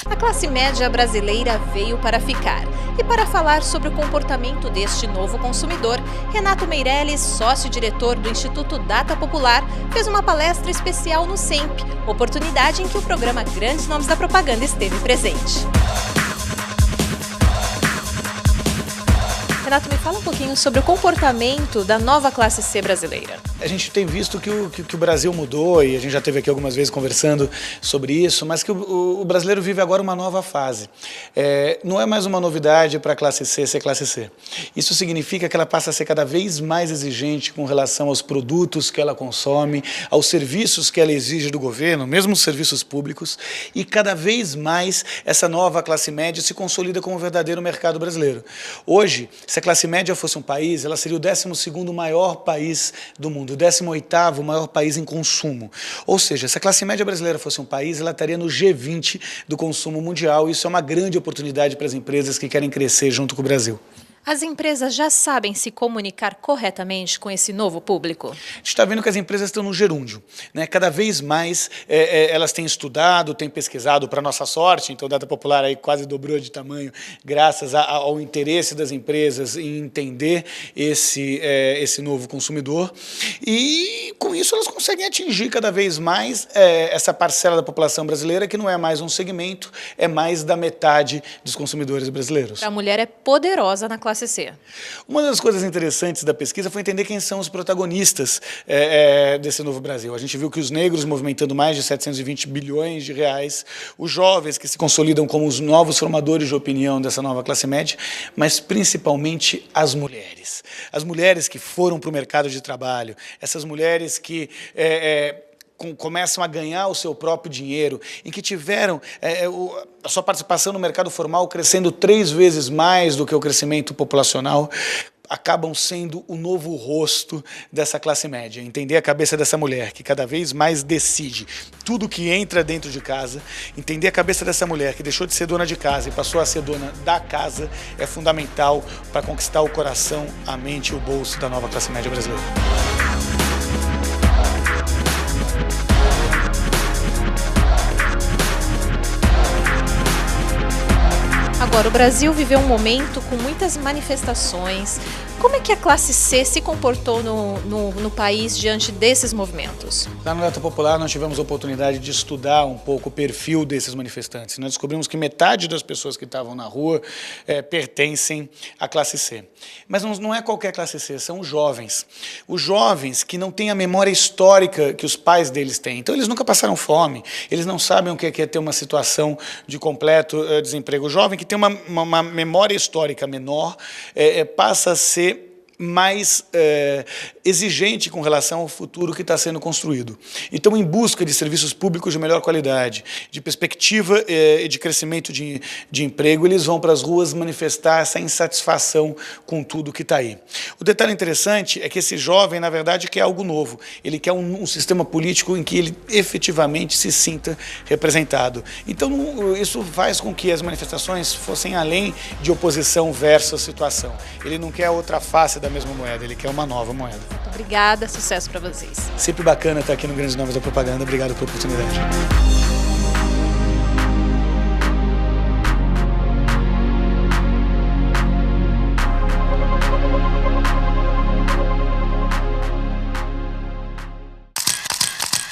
A classe média brasileira veio para ficar. E para falar sobre o comportamento deste novo consumidor, Renato Meirelles, sócio-diretor do Instituto Data Popular, fez uma palestra especial no SEMP, oportunidade em que o programa Grandes Nomes da Propaganda esteve presente. Renato, me fala um pouquinho sobre o comportamento da nova classe C brasileira. A gente tem visto que o Brasil mudou e a gente já esteve aqui algumas vezes conversando sobre isso, mas que o brasileiro vive agora uma nova fase. Não é mais uma novidade para a classe C ser classe C. Isso significa que ela passa a ser cada vez mais exigente com relação aos produtos que ela consome, aos serviços que ela exige do governo, mesmo os serviços públicos, e cada vez mais essa nova classe média se consolida como um verdadeiro mercado brasileiro. Hoje, se a classe média fosse um país, ela seria o 12º maior país do mundo, o 18º maior país em consumo. Ou seja, se a classe média brasileira fosse um país, ela estaria no G20 do consumo mundial. Isso é uma grande oportunidade para as empresas que querem crescer junto com o Brasil. As empresas já sabem se comunicar corretamente com esse novo público? A gente está vendo que as empresas estão no gerúndio, né? Cada vez mais elas têm estudado, têm pesquisado, para nossa sorte, então a Data Popular aí quase dobrou de tamanho, graças ao interesse das empresas em entender esse novo consumidor, e com isso elas conseguem atingir cada vez mais essa parcela da população brasileira, que não é mais um segmento, é mais da metade dos consumidores brasileiros. A mulher é poderosa na classe C. Uma das coisas interessantes da pesquisa foi entender quem são os protagonistas desse novo Brasil. A gente viu que os negros movimentando mais de 720 bilhões de reais, os jovens que se consolidam como os novos formadores de opinião dessa nova classe média, mas principalmente as mulheres. As mulheres que foram para o mercado de trabalho, essas mulheres que começam a ganhar o seu próprio dinheiro, em que tiveram a sua participação no mercado formal crescendo 3 vezes mais do que o crescimento populacional, acabam sendo o novo rosto dessa classe média. Entender a cabeça dessa mulher, que cada vez mais decide tudo que entra dentro de casa, entender a cabeça dessa mulher, que deixou de ser dona de casa e passou a ser dona da casa, é fundamental para conquistar o coração, a mente e o bolso da nova classe média brasileira. Agora, o Brasil viveu um momento com muitas manifestações. Como é que a classe C se comportou no país diante desses movimentos? Lá no Data Popular nós tivemos a oportunidade de estudar um pouco o perfil desses manifestantes. Nós descobrimos que metade das pessoas que estavam na rua pertencem à classe C. Mas não é qualquer classe C, são os jovens. Os jovens que não têm a memória histórica que os pais deles têm. Então eles nunca passaram fome, eles não sabem o que é ter uma situação de completo desemprego. O jovem que tem uma memória histórica menor passa a ser mais exigente com relação ao futuro que está sendo construído. Então, em busca de serviços públicos de melhor qualidade, de perspectiva e de crescimento de emprego, eles vão para as ruas manifestar essa insatisfação com tudo que está aí. O detalhe interessante é que esse jovem, na verdade, quer algo novo. Ele quer um sistema político em que ele efetivamente se sinta representado. Então, isso faz com que as manifestações fossem além de oposição versus situação. Ele não quer outra face da mesma moeda, ele quer uma nova moeda. Muito obrigada, sucesso para vocês. Sempre bacana estar aqui no Grandes Nomes da Propaganda, obrigado pela oportunidade.